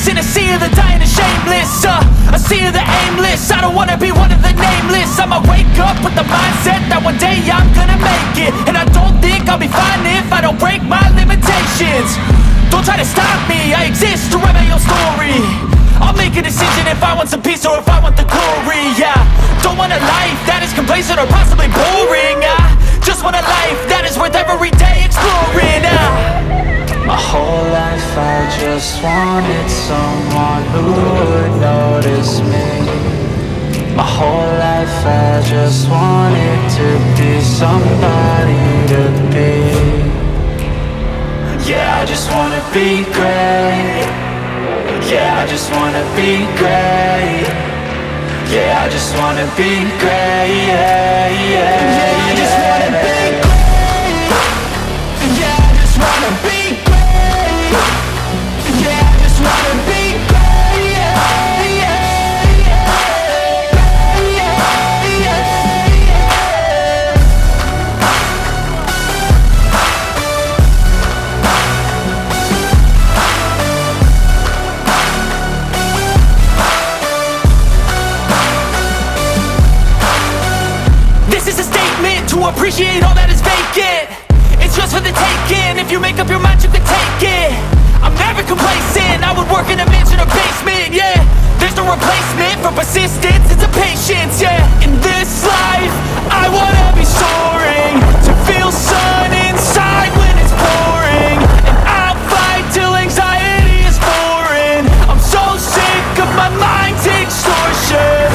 In a sea of the dying and shameless, a sea of the aimless. I don't wanna be one of the nameless. I'ma wake up with the mindset that one day I'm gonna make it. And I don't think I'll be fine if I don't break my limitations. Don't try to stop me, I exist to write my own story. I'll make a decision if I want some peace or if I want the glory. Yeah, don't want a life that is complacent or possibly boring. I just want a life that is worth every day exploring. My whole life I just wanted someone who would notice me. My whole life I just wanted to be somebody to be. Yeah, I just wanna be great. Yeah, I just wanna be great. Yeah, I just wanna be great. Yeah, yeah, I just wanna be great. Yeah, I just wanna be great. Yeah, I just wanna be great. Yeah, yeah, yeah. Yeah, yeah, yeah. This is a statement to appreciate all that is vacant. It's just for the taking. If you make up your mind, you can take it. I'm never complacent. I would work in a mansion or basement. Yeah, there's no replacement for persistence. It's a patience. Yeah, in this life, I wanna be soaring, to feel sun inside when it's pouring. And I'll fight till anxiety is foreign. I'm so sick of my mind's extortion.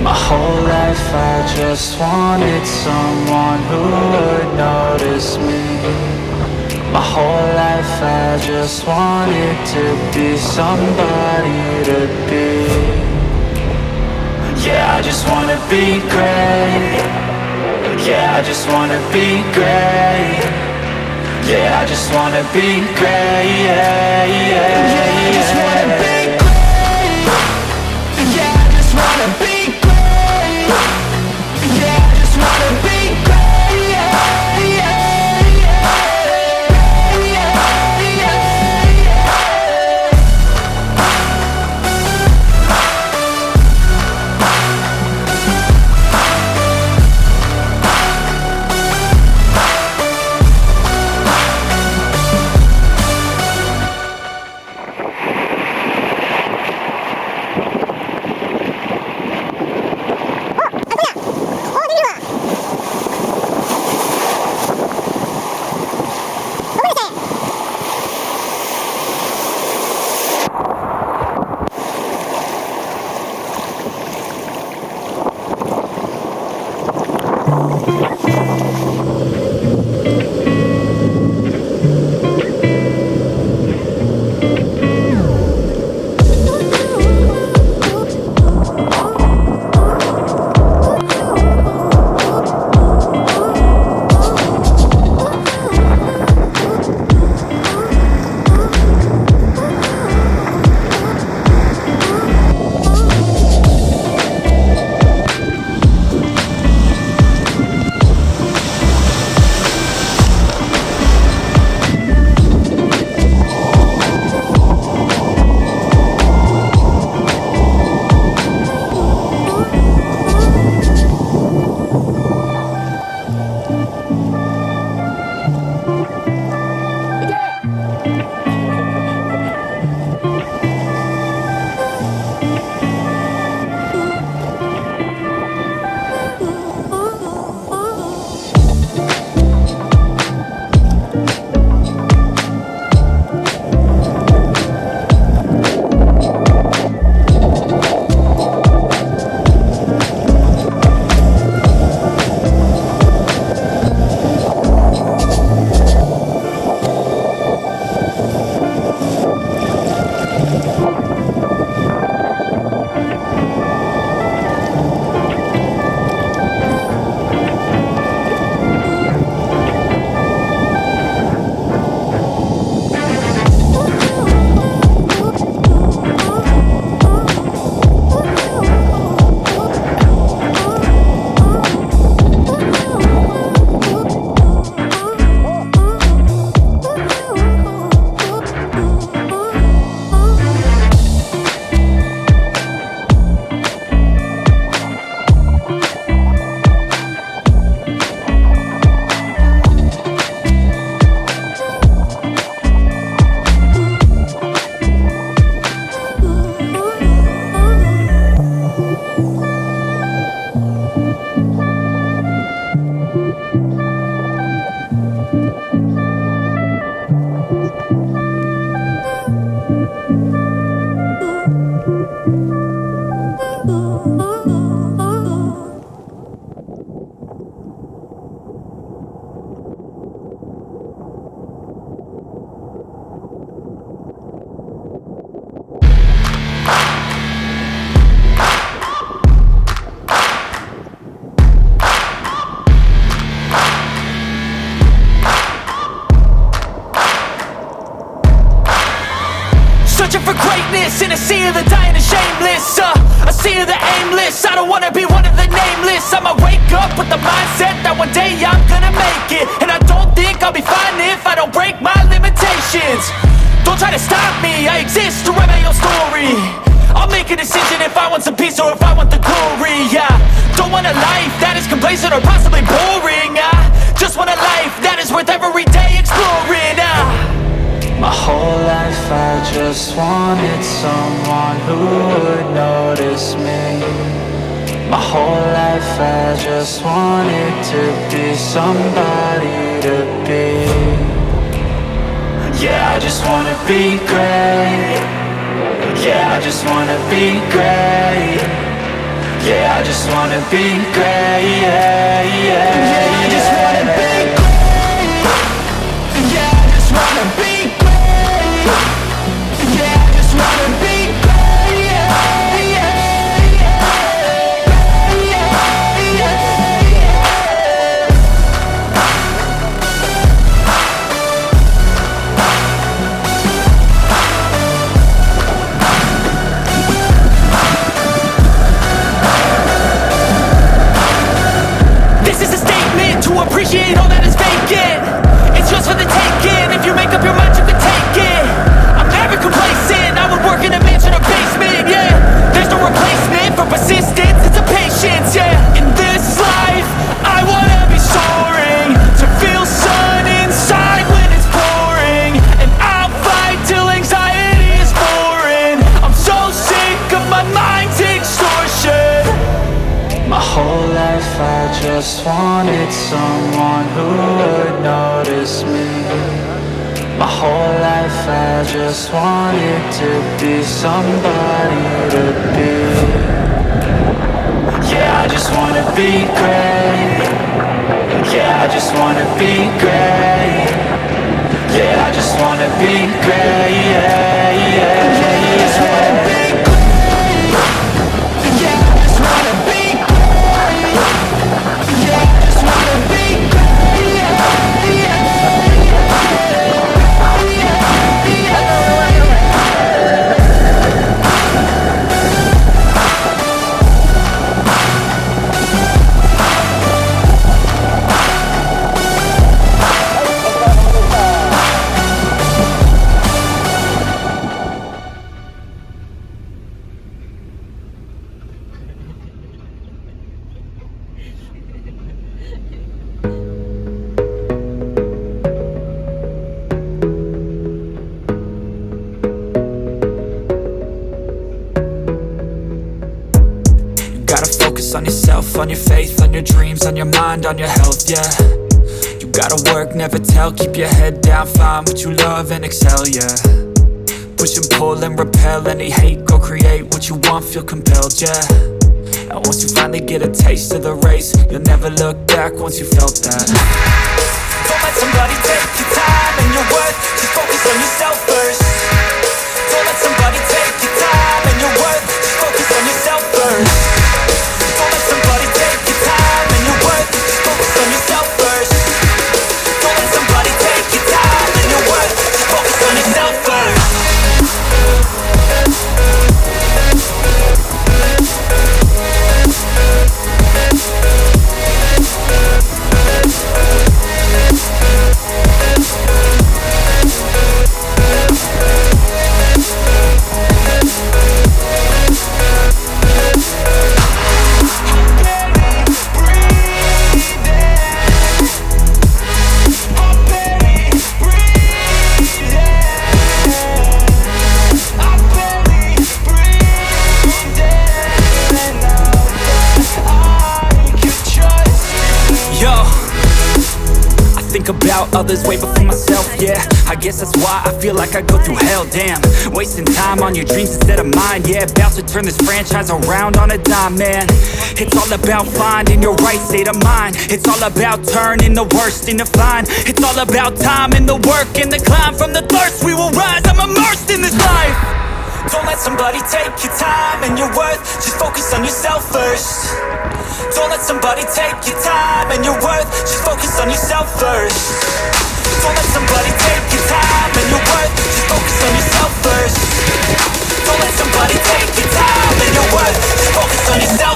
My whole life I just wanted someone who would notice me. My whole life I just wanted to be somebody to be. Yeah, I just wanna be great. Yeah, I just wanna be great. Yeah, I just wanna be great. Yeah, yeah, yeah, I just wanna be great. Yeah, I just wanna be great. Yeah, I just wanna be great. Yeah, yeah, yeah. Yeah, yeah, yeah. lost in a sea of the dying and shameless, a sea of the aimless. I don't wanna be one of the nameless. I'ma wake up with the mindset that one day I'm gonna make it. And I don't think I'll be fine if I don't break my limitations. Don't try to stop me, I exist to write my own story. I'll make a decision if I want some peace or if I want the glory. Yeah, don't want a life that is complacent or possibly boring. I just want a life that is worth every day exploring. My whole life I just wanted someone who would notice me. My whole life I just wanted to be somebody to be. Yeah, I just wanna be great. Yeah, I just wanna be great. Yeah, I just wanna be great. Yeah, yeah, yeah, I just wanna be great. Yeah, I just wanna be great. Yeah, I just wanna be great. Yeah, yeah, yeah, yeah, yeah, yeah. This is a statement to appreciate all that is vacant. It's yours for the taking. If you make up your mind, you can take it. I'm never complacent. I would work in a mansion or basement. Yeah, there's no replacement for persistence. It's a patience. Yeah, in this life, I wanna be soaring, to feel sun inside when it's pouring. And I'll fight till anxiety is foreign. I'm so sick of my mind's extortion. My whole life I just wanted someone who would notice me. My whole life I just wanted to be somebody to be. Yeah, I just wanna be great. Yeah, I just wanna be great. Yeah, I just wanna be great. Yeah, yeah, yeah, I just wanna be great. Yeah, I just wanna be great. Yeah, I just wanna be great. Yeah, yeah, yeah, Gotta focus on yourself, on your faith, on your dreams, on your mind, on your health, yeah. You gotta work, never tell, keep your head down, find what you love and excel, yeah. Push and pull and repel any hate, go create what you want, feel compelled, yeah. And once you finally get a taste of the race, you'll never look back once you felt that. Don't let somebody take your time and your worth, just focus on yourself first. Don't let somebody take your time and your worth, just focus on yourself first. Don't let somebody take your time and your worth, just focus on yourself first. Don't let somebody take your time and your worth, just focus on yourself first. About others way before myself, yeah. I guess that's why I feel like I go through hell, damn. Wasting time on your dreams instead of mine, yeah. About to turn this franchise around on a dime, man. It's all about finding your right state of mind. It's all about turning the worst into fine. It's all about time and the work and the climb. From the thirst we will rise, I'm immersed in this life. Don't let somebody take your time and your worth, just focus on yourself first. Don't let somebody take your time and your worth, just focus on yourself first. Don't let somebody take your time and your worth, just focus on yourself first. Don't Don't let somebody take your time and your worth. Just focus on yourself